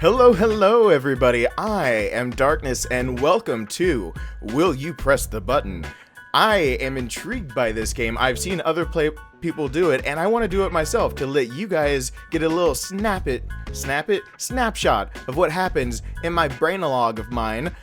Hello everybody, I am Darkness and welcome to Will You Press the Button? I am intrigued by this game. I've seen other people do it and I want to do it myself to let you guys get a little snapshot of what happens in my brain-a-log of mine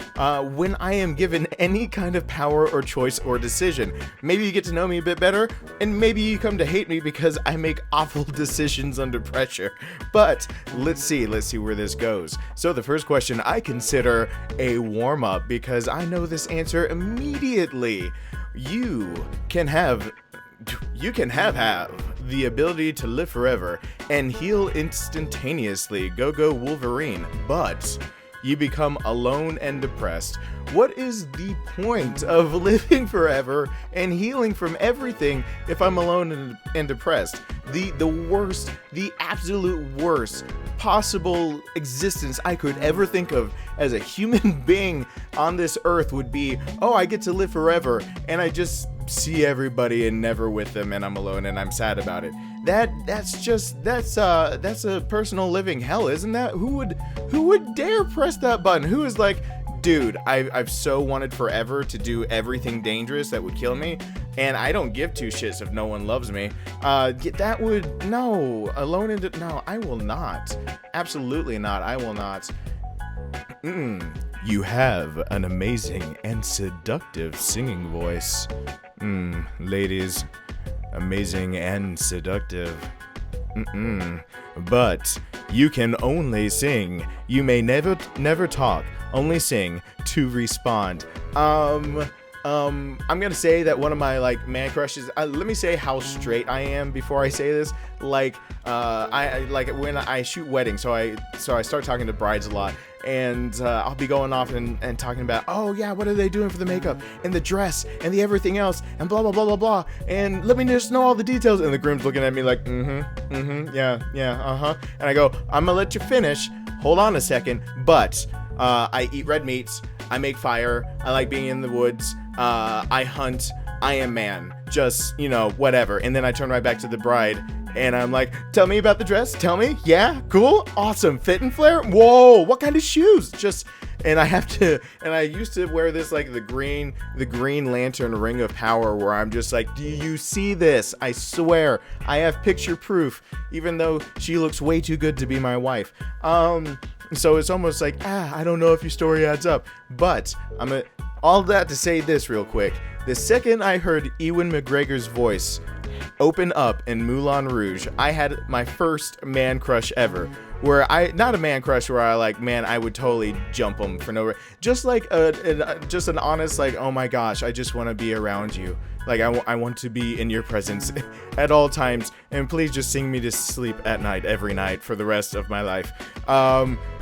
when I am given any kind of power or choice or decision. Maybe you get to know me a bit better, and maybe you come to hate me because I make awful decisions under pressure. But let's see where this goes. So the first question I consider a warm-up because I know this answer immediately. You can have the ability to live forever and heal instantaneously. Go Wolverine. But you become alone and depressed. What is the point of living forever and healing from everything if I'm alone and depressed? The absolute worst possible existence I could ever think of as a human being on this earth would be, oh, I get to live forever and I just see everybody and never with them and I'm alone and I'm sad about it. That's a personal living hell, isn't that? Who would dare press that button? Who is like, dude, I've so wanted forever to do everything dangerous that would kill me, and I don't give two shits if no one loves me. No, I will not. Absolutely not, I will not. You have an amazing and seductive singing voice. Ladies, amazing and seductive. But you can only sing. You may never talk, only sing to respond. I'm gonna say that one of my man crushes. Let me say how straight I am before I say this. I when I shoot weddings, so I start talking to brides a lot. And I'll be going off and talking about, oh yeah, what are they doing for the makeup and the dress and the everything else and blah blah blah blah blah, and let me just know all the details. And the groom's looking at me like, yeah, and I go, I'm gonna let you finish, hold on a second, but I eat red meats, I make fire, I like being in the woods, I hunt, I am man, just whatever. And then I turn right back to the bride and I'm like, tell me about the dress. Tell me. Yeah, cool, awesome, fit and flare. Whoa, what kind of shoes? And I used to wear this the green lantern ring of power, where I'm just like, do you see this? I swear, I have picture proof, even though she looks way too good to be my wife. So it's almost like, I don't know if your story adds up, but all that to say this real quick. The second I heard Ewan McGregor's voice open up in Moulin Rouge, I had my first man crush ever. Not a man crush where I would totally jump him for no reason. Just just an honest oh my gosh, I just want to be around you. I want to be in your presence at all times, and please just sing me to sleep at night every night for the rest of my life.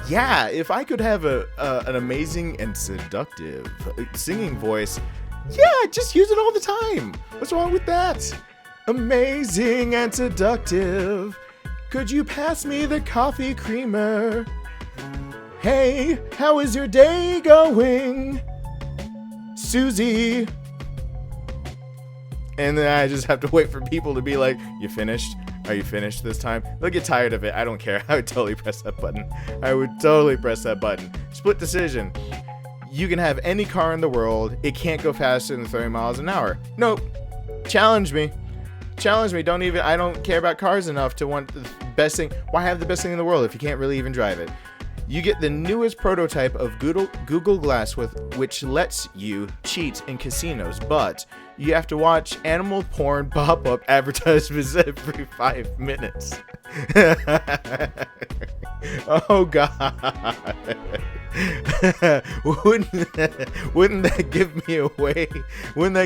Yeah, if I could have an amazing and seductive singing voice, yeah, just use it all the time. What's wrong with that? Amazing and seductive. Could you pass me the coffee creamer? Hey, how is your day going, Susie? And then I just have to wait for people to be like, you finished? Are you finished this time? They'll get tired of it. I don't care. I would totally press that button. Split decision. You can have any car in the world. It can't go faster than 30 miles an hour. Nope. Challenge me. I don't care about cars enough to want the best thing. Why have the best thing in the world if you can't really even drive it? You get the newest prototype of Google Glass which lets you cheat in casinos, but you have to watch animal porn pop-up advertisements every 5 minutes. Oh God. Wouldn't that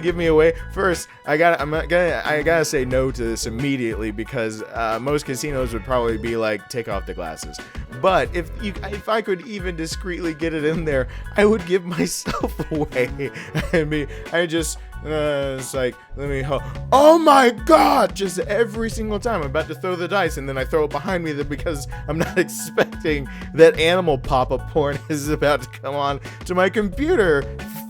give me away? First, I gotta say no to this immediately, because most casinos would probably be like, take off the glasses. But if I could even discreetly get it in there, I would give myself away. It's like, oh my God, just every single time I'm about to throw the dice, and then I throw it behind me because I'm not expecting that animal pop-up porn is about to come on to my computer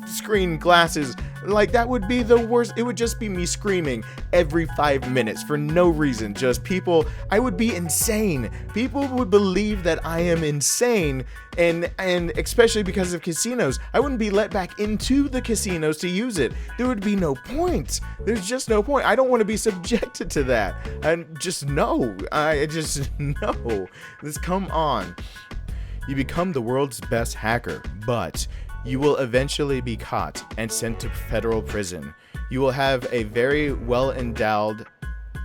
screen glasses. Like, that would be the worst. It would just be me screaming every 5 minutes for no reason. Just people, I would be insane. People would believe that I am insane, and especially because of casinos. I wouldn't be let back into the casinos to use it. There would be no point. There's just no point. I don't want to be subjected to that. And just no. I just no. Let's come on. You become the world's best hacker, but you will eventually be caught and sent to federal prison. You will have a very well-endowed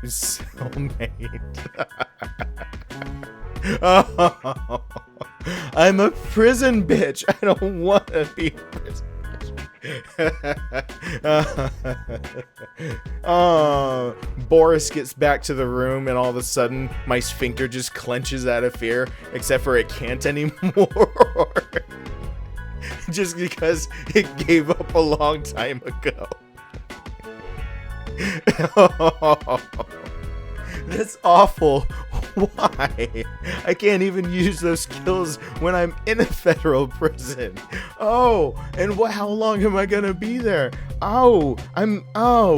cellmate. Oh, I'm a prison bitch. I don't want to be a prison bitch. Oh, Boris gets back to the room, and all of a sudden my sphincter just clenches out of fear, except for it can't anymore. Just because it gave up a long time ago. Oh, that's awful. Why? I can't even use those skills when I'm in a federal prison. Oh, and how long am I gonna be there? Oh,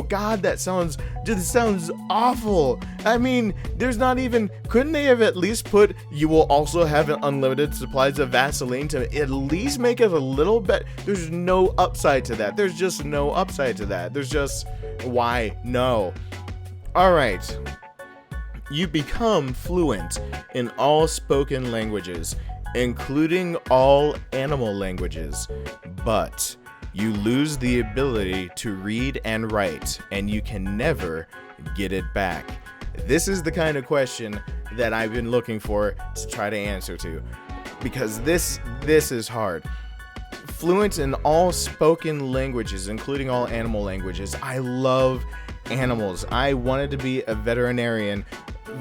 God, this sounds awful. I mean, there's not even, couldn't they have at least put, you will also have an unlimited supplies of Vaseline to at least make it a little bit? There's no upside to that. There's just no upside to that. There's just, why? No. All right. You become fluent in all spoken languages, including all animal languages, but you lose the ability to read and write, and you can never get it back. This is the kind of question that I've been looking for to try to answer to, because this is hard. Fluent in all spoken languages, including all animal languages. I love animals. I wanted to be a veterinarian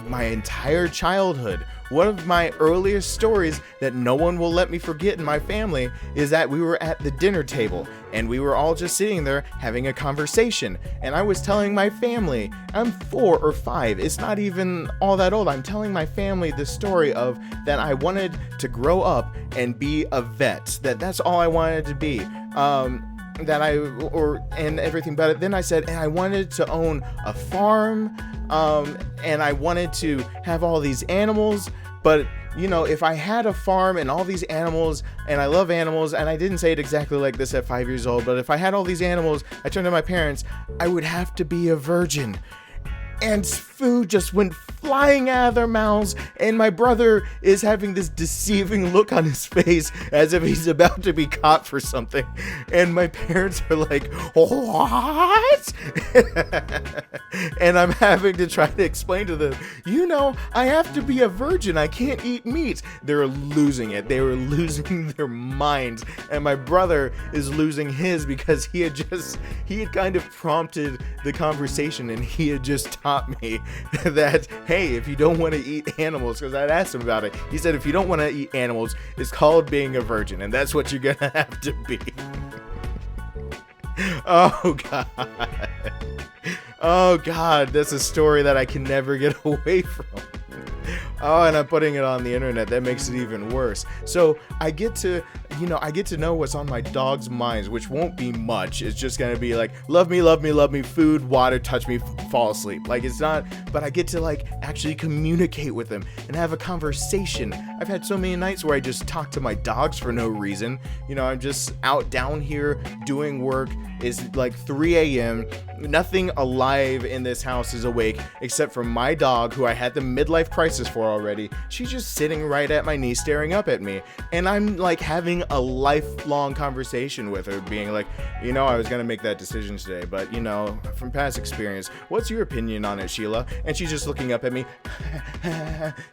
my entire childhood. One of my earliest stories that no one will let me forget in my family is that we were at the dinner table and we were all just sitting there having a conversation, and I was telling my family, I'm 4 or 5, it's not even all that old, I'm telling my family the story of that I wanted to grow up and be a vet, that's all I wanted to be. And everything about it. Then I said, and I wanted to own a farm, and I wanted to have all these animals, but you know, if I had a farm and all these animals, and I love animals, and I didn't say it exactly like this at 5 years old, but if I had all these animals, I turned to my parents, I would have to be a virgin. And food just went flying out of their mouths, and my brother is having this deceiving look on his face as if he's about to be caught for something, and my parents are like, what? And I'm having to try to explain to them, you know, I have to be a virgin, I can't eat meat. They're losing it. They were losing their minds, and my brother is losing his because he had kind of prompted the conversation, and he had just taught me that, hey, if you don't want to eat animals, because I'd asked him about it, he said, if you don't want to eat animals, it's called being a virgin, and that's what you're gonna have to be. Oh God, that's a story that I can never get away from. Oh, and I'm putting it on the internet. That makes it even worse. So I get to know what's on my dog's minds, which won't be much. It's just gonna be like, love me, food, water, touch me, fall asleep. Like, it's not, but I get to like actually communicate with them and have a conversation. I've had so many nights where I just talk to my dogs for no reason. You know, I'm just out down here doing work. It's like 3 a.m. Nothing alive in this house is awake except for my dog, who I had the midlife crisis for already. She's just sitting right at my knee staring up at me, and I'm like having a lifelong conversation with her, being like, you know, I was gonna make that decision today, but you know, from past experience, what's your opinion on it, Sheila? And she's just looking up at me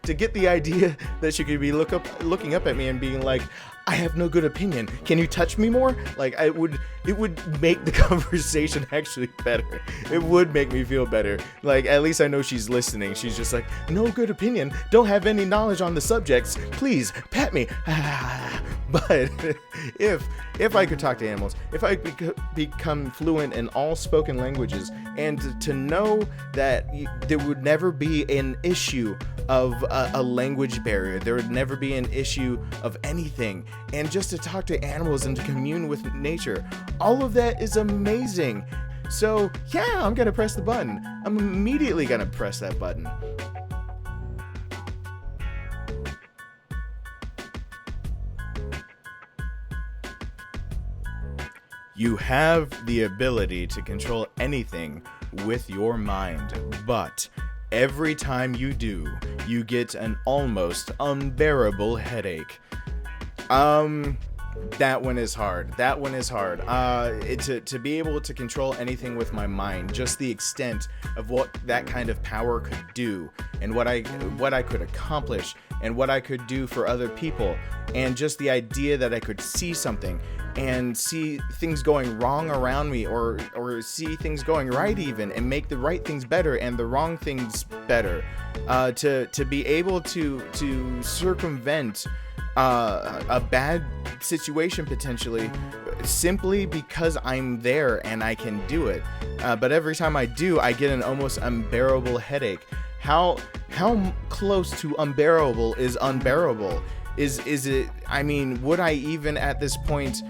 to get the idea that she could be looking up at me and being like, I have no good opinion. Can you touch me more? Like, it would make the conversation actually better. It would make me feel better. Like, at least I know she's listening. She's just like, no good opinion. Don't have any knowledge on the subjects. Please, pet me. But if I could talk to animals, if I could become fluent in all spoken languages, and to know that there would never be an issue of a language barrier. There would never be an issue of anything. And just to talk to animals and to commune with nature, all of that is amazing. So yeah, I'm gonna press the button. I'm immediately gonna press that button. You have the ability to control anything with your mind, but every time you do, you get an almost unbearable headache. That one is hard. That one is hard. To be able to control anything with my mind, just the extent of what that kind of power could do, and what I could accomplish, and what I could do for other people, and just the idea that I could see something and see things going wrong around me, or see things going right even, and make the right things better and the wrong things better. To be able to circumvent a bad situation potentially, simply because I'm there and I can do it. But every time I do, I get an almost unbearable headache. How close to unbearable is unbearable? Is it, I mean, would I even at this point,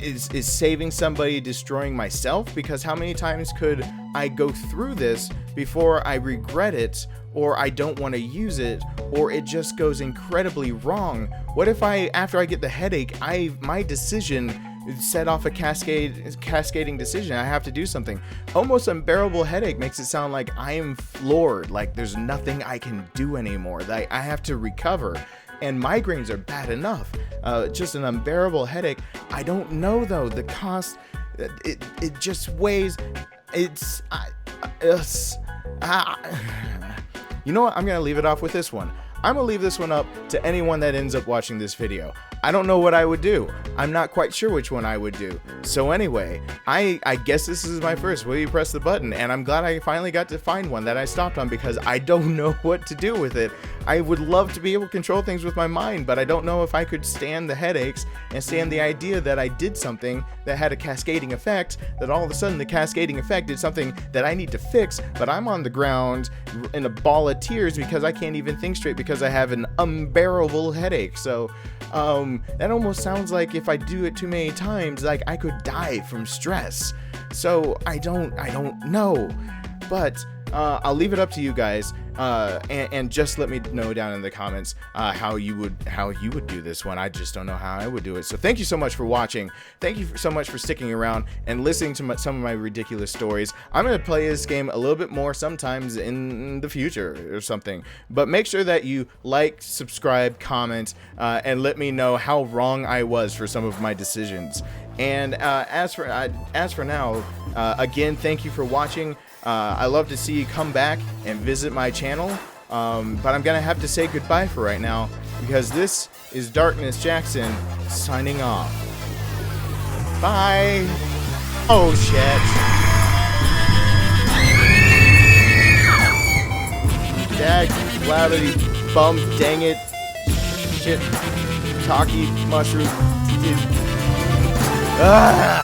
is saving somebody destroying myself? Because how many times could I go through this before I regret it, or I don't want to use it, or it just goes incredibly wrong? What if after I get the headache, my decision set off a cascading decision? I have to do something. Almost unbearable headache makes it sound like I am floored, like there's nothing I can do anymore, that I have to recover. And migraines are bad enough. Just an unbearable headache. I don't know though, the cost, it just weighs, you know what, I'm gonna leave it off with this one. I'm gonna leave this one up to anyone that ends up watching this video. I don't know what I would do. I'm not quite sure which one I would do. So anyway, I guess this is my first Will You Press the Button, and I'm glad I finally got to find one that I stopped on, because I don't know what to do with it. I would love to be able to control things with my mind, but I don't know if I could stand the headaches and stand the idea that I did something that had a cascading effect, that all of a sudden the cascading effect did something that I need to fix, but I'm on the ground in a ball of tears because I can't even think straight because I have an unbearable headache. So that almost sounds like if I do it too many times, like I could die from stress. So I don't know, but I'll leave it up to you guys, and just let me know down in the comments how you would do this one. I just don't know how I would do it. So thank you so much for watching. Thank you so much for sticking around and listening to some of my ridiculous stories. I'm gonna play this game a little bit more sometimes in the future or something. But make sure that you like, subscribe, comment, and let me know how wrong I was for some of my decisions. And as for now, again, thank you for watching. I love to see you come back and visit my channel, but I'm gonna have to say goodbye for right now, because this is Darkness Jackson signing off. Bye. Oh shit. Dag, loudity, bum, dang it, shit, talkie, mushroom, Ah!